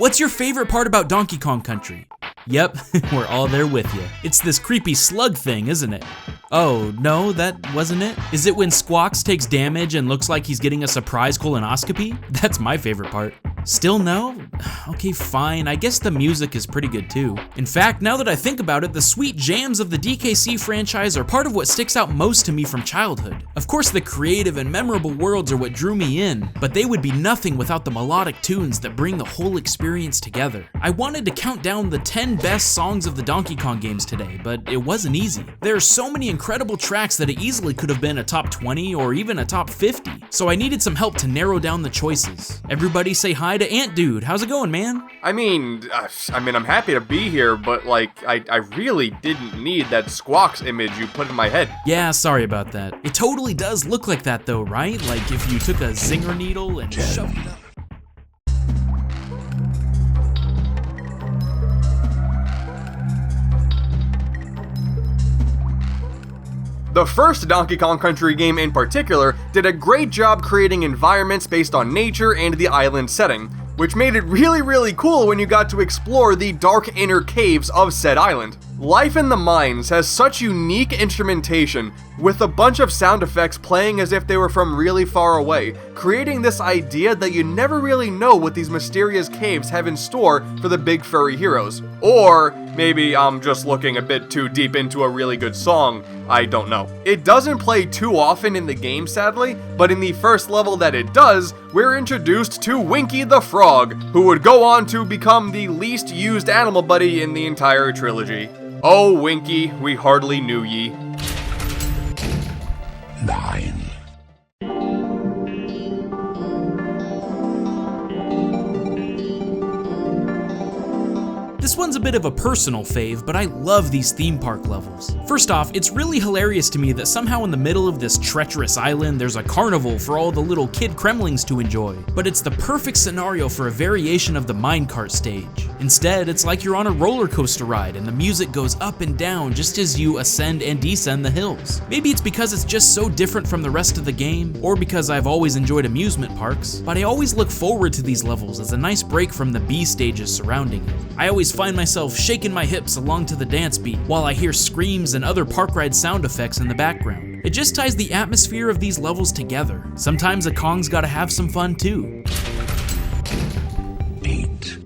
What's your favorite part about Donkey Kong Country? Yep, we're all there with you. It's this creepy slug thing, isn't it? Oh, no, that wasn't it? Is it when Squawks takes damage and looks like he's getting a surprise colonoscopy? That's my favorite part. Still no? Okay, fine. I guess the music is pretty good too. In fact, now that I think about it, the sweet jams of the DKC franchise are part of what sticks out most to me from childhood. Of course, the creative and memorable worlds are what drew me in, but they would be nothing without the melodic tunes that bring the whole experience together. I wanted to count down the 10 best songs of the Donkey Kong games today, but it wasn't easy. There are so many incredible tracks that it easily could have been a top 20 or even a top 50, so I needed some help to narrow down the choices. Everybody say hi to AntDude. How's it going, man? I mean, I'm happy to be here, but like, I really didn't need that Squawks image you put in my head. Yeah, sorry about that. It totally does look like that though, right? Like if you took a zinger needle and shoved it up. The first Donkey Kong Country game in particular did a great job creating environments based on nature and the island setting, which made it really cool when you got to explore the dark inner caves of said island. Life in the Mines has such unique instrumentation, with a bunch of sound effects playing as if they were from really far away, creating this idea that you never really know what these mysterious caves have in store for the big furry heroes. Or maybe I'm just looking a bit too deep into a really good song, I don't know. It doesn't play too often in the game sadly, but in the first level that it does, we're introduced to Winky the Frog, who would go on to become the least used animal buddy in the entire trilogy. Oh, Winky, we hardly knew ye. 9. This one's a bit of a personal fave, but I love these theme park levels. First off, it's really hilarious to me that somehow in the middle of this treacherous island, there's a carnival for all the little kid Kremlings to enjoy. But it's the perfect scenario for a variation of the minecart stage. Instead, it's like you're on a roller coaster ride and the music goes up and down just as you ascend and descend the hills. Maybe it's because it's just so different from the rest of the game, or because I've always enjoyed amusement parks, but I always look forward to these levels as a nice break from the B stages surrounding it. I always find myself shaking my hips along to the dance beat while I hear screams and other park ride sound effects in the background. It just ties the atmosphere of these levels together. Sometimes a Kong's gotta have some fun too. 8.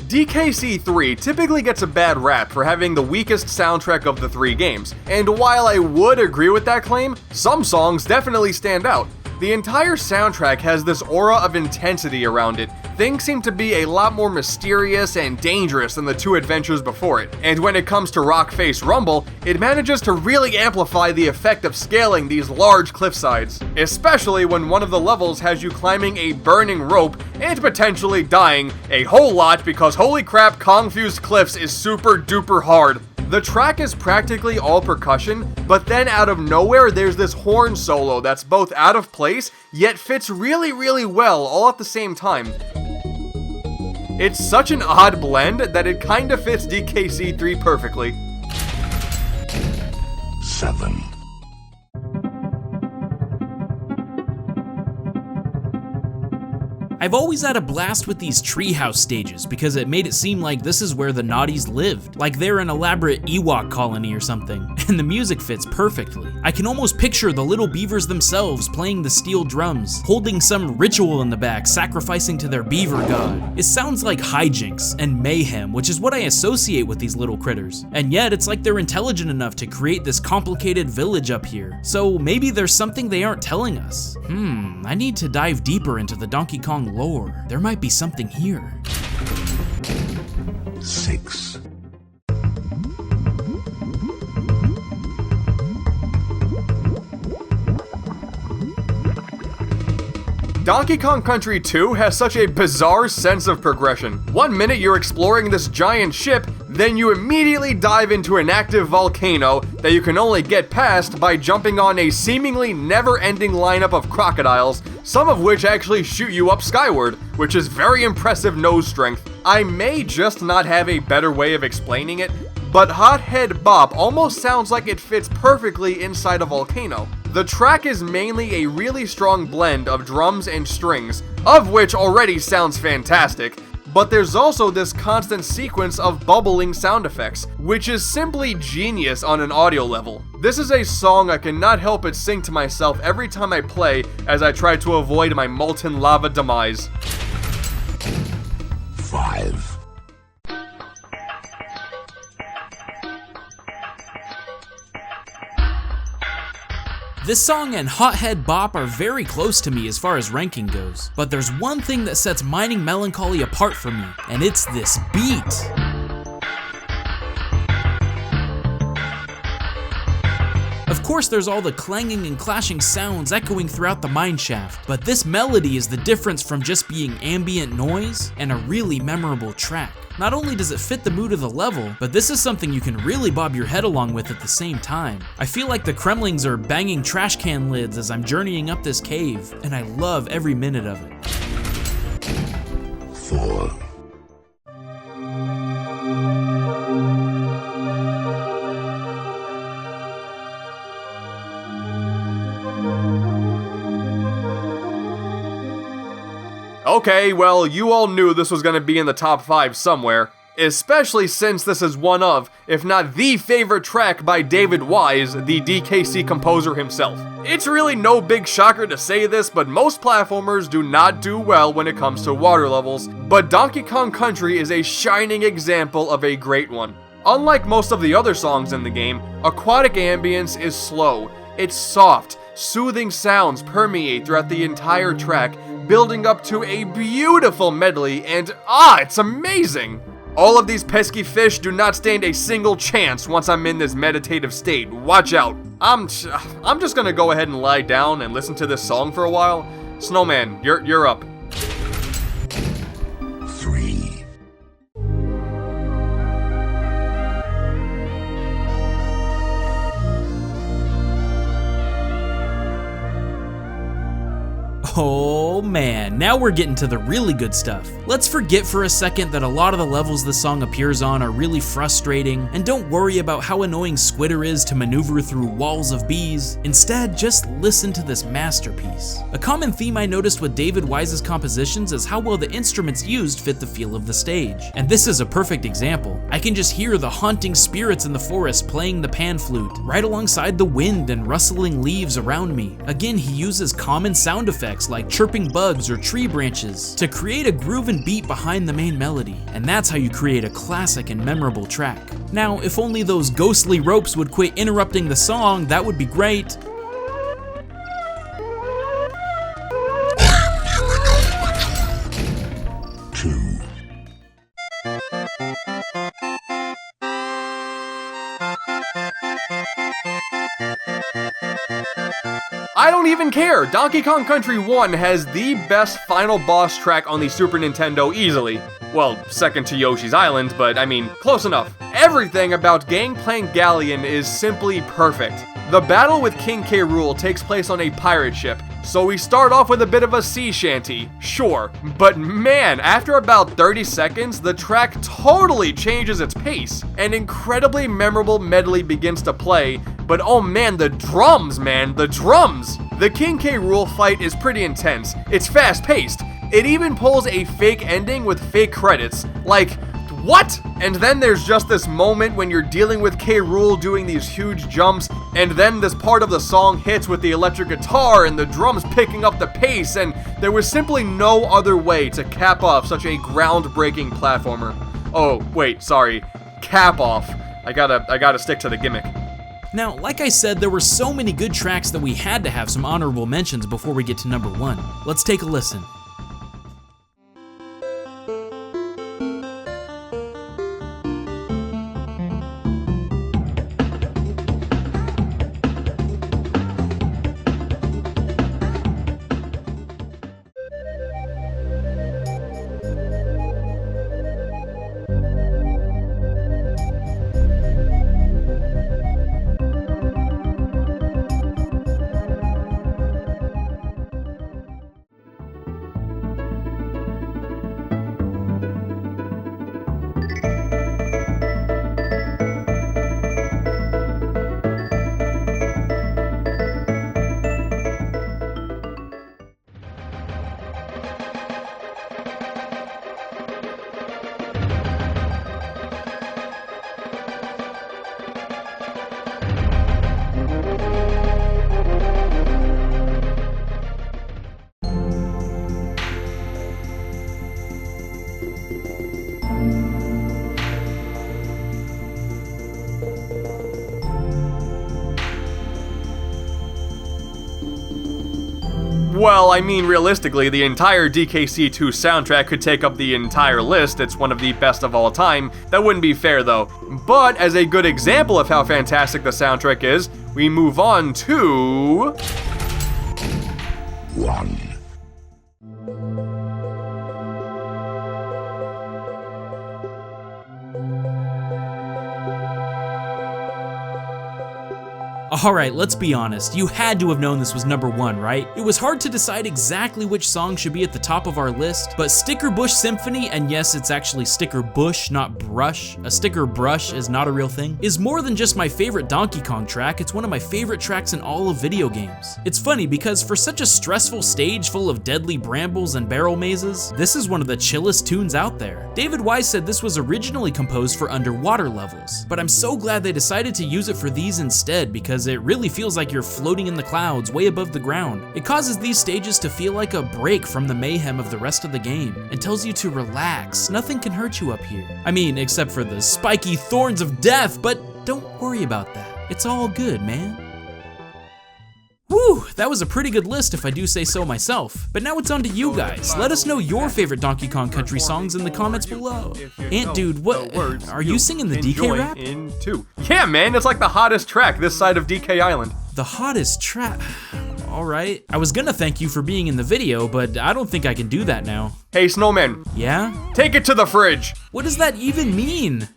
DKC 3 typically gets a bad rap for having the weakest soundtrack of the 3 games, and while I would agree with that claim, some songs definitely stand out. The entire soundtrack has this aura of intensity around it. Things seem to be a lot more mysterious and dangerous than the 2 adventures before it, and when it comes to Rockface Rumble, it manages to really amplify the effect of scaling these large cliffsides, especially when one of the levels has you climbing a burning rope and potentially dying a whole lot because holy crap, Kong-fused cliffs is super duper hard. The track is practically all percussion, but then out of nowhere there's this horn solo that's both out of place, yet fits really well all at the same time. It's such an odd blend that it kinda fits DKC 3 perfectly. 7. I've always had a blast with these Treehouse stages because it made it seem like this is where the naughties lived, like they're an elaborate Ewok colony or something, and the music fits perfectly. I can almost picture the little beavers themselves playing the steel drums, holding some ritual in the back, sacrificing to their beaver god. It sounds like hijinks and mayhem, which is what I associate with these little critters, and yet it's like they're intelligent enough to create this complicated village up here. So maybe there's something they aren't telling us. I need to dive deeper into the Donkey Kong lore. There might be something here. 6. Donkey Kong Country 2 has such a bizarre sense of progression. One minute you're exploring this giant ship, then you immediately dive into an active volcano that you can only get past by jumping on a seemingly never-ending lineup of crocodiles, some of which actually shoot you up skyward, which is very impressive nose strength. I may just not have a better way of explaining it, but Hothead Bop almost sounds like it fits perfectly inside a volcano. The track is mainly a really strong blend of drums and strings, of which already sounds fantastic, but there's also this constant sequence of bubbling sound effects, which is simply genius on an audio level. This is a song I cannot help but sing to myself every time I play as I try to avoid my molten lava demise. 5. This song and Hothead Bop are very close to me as far as ranking goes, but there's one thing that sets Mining Melancholy apart from me, and it's this beat. Of course, there's all the clanging and clashing sounds echoing throughout the mine shaft, but this melody is the difference from just being ambient noise and a really memorable track. Not only does it fit the mood of the level, but this is something you can really bob your head along with at the same time. I feel like the Kremlings are banging trash can lids as I'm journeying up this cave, and I love every minute of it. 4. Okay, well, you all knew this was gonna be in the top 5 somewhere, especially since this is one of, if not the favorite track by David Wise, the DKC composer himself. It's really no big shocker to say this, but most platformers do not do well when it comes to water levels, but Donkey Kong Country is a shining example of a great one. Unlike most of the other songs in the game, Aquatic ambience is slow. It's soft, soothing sounds permeate throughout the entire track, building up to a beautiful medley, and it's amazing! All of these pesky fish do not stand a single chance once I'm in this meditative state. Watch out. I'm just gonna go ahead and lie down and listen to this song for a while. Snowman, you're up. 3. Oh man, now we're getting to the really good stuff. Let's forget for a second that a lot of the levels this song appears on are really frustrating, and don't worry about how annoying Squitter is to maneuver through walls of bees. Instead, just listen to this masterpiece. A common theme I noticed with David Wise's compositions is how well the instruments used fit the feel of the stage. And this is a perfect example. I can just hear the haunting spirits in the forest playing the pan flute, right alongside the wind and rustling leaves around me. Again, he uses common sound effects like chirping bugs or tree branches to create a groove and beat behind the main melody, and that's how you create a classic and memorable track. Now, if only those ghostly ropes would quit interrupting the song, that would be great. I don't even care! Donkey Kong Country 1 has the best final boss track on the Super Nintendo easily. Well, second to Yoshi's Island, but I mean, close enough. Everything about Gangplank Galleon is simply perfect. The battle with King K. Rool takes place on a pirate ship, so we start off with a bit of a sea shanty, sure, but man, after about 30 seconds, the track totally changes its pace. An incredibly memorable medley begins to play, but oh man, the drums, man, the drums! The King K. Rool fight is pretty intense, it's fast-paced, it even pulls a fake ending with fake credits, like, what? And then there's just this moment when you're dealing with K. Rool doing these huge jumps, and then this part of the song hits with the electric guitar and the drums picking up the pace, and there was simply no other way to cap off such a groundbreaking platformer. Oh, wait, sorry. Cap off. I gotta stick to the gimmick. Now, like I said, there were so many good tracks that we had to have some honorable mentions before we get to number 1. Let's take a listen. Well, I mean, realistically, the entire DKC2 soundtrack could take up the entire list. It's one of the best of all time. That wouldn't be fair, though. But as a good example of how fantastic the soundtrack is, we move on to... 1. Alright, let's be honest, you had to have known this was number 1, right? It was hard to decide exactly which song should be at the top of our list, but Sticker Bush Symphony, and yes, it's actually Sticker Bush, not Brush, a sticker brush is not a real thing, is more than just my favorite Donkey Kong track, it's one of my favorite tracks in all of video games. It's funny because for such a stressful stage full of deadly brambles and barrel mazes, this is one of the chillest tunes out there. David Wise said this was originally composed for underwater levels, but I'm so glad they decided to use it for these instead because it really feels like you're floating in the clouds way above the ground. It causes these stages to feel like a break from the mayhem of the rest of the game and tells you to relax. Nothing can hurt you up here. I mean, except for the spiky thorns of death, but don't worry about that. It's all good, man. Whew, that was a pretty good list if I do say so myself. But now it's on to you guys. Let us know your favorite Donkey Kong Country songs in the comments below. AntDude, what, are you singing the DK rap? In 2. Yeah, man, it's like the hottest track this side of DK Island. The hottest track? Alright. I was gonna thank you for being in the video, but I don't think I can do that now. Hey, Snowman. Yeah? Take it to the fridge. What does that even mean?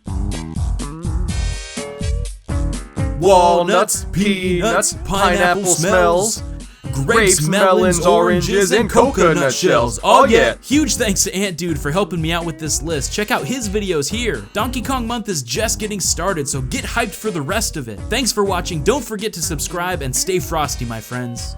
Walnuts, peanuts, pineapple smells, grapes, melons, oranges, and coconut shells. Oh yeah! Huge thanks to AntDude for helping me out with this list. Check out his videos here. Donkey Kong Month is just getting started, so get hyped for the rest of it. Thanks for watching. Don't forget to subscribe and stay frosty, my friends.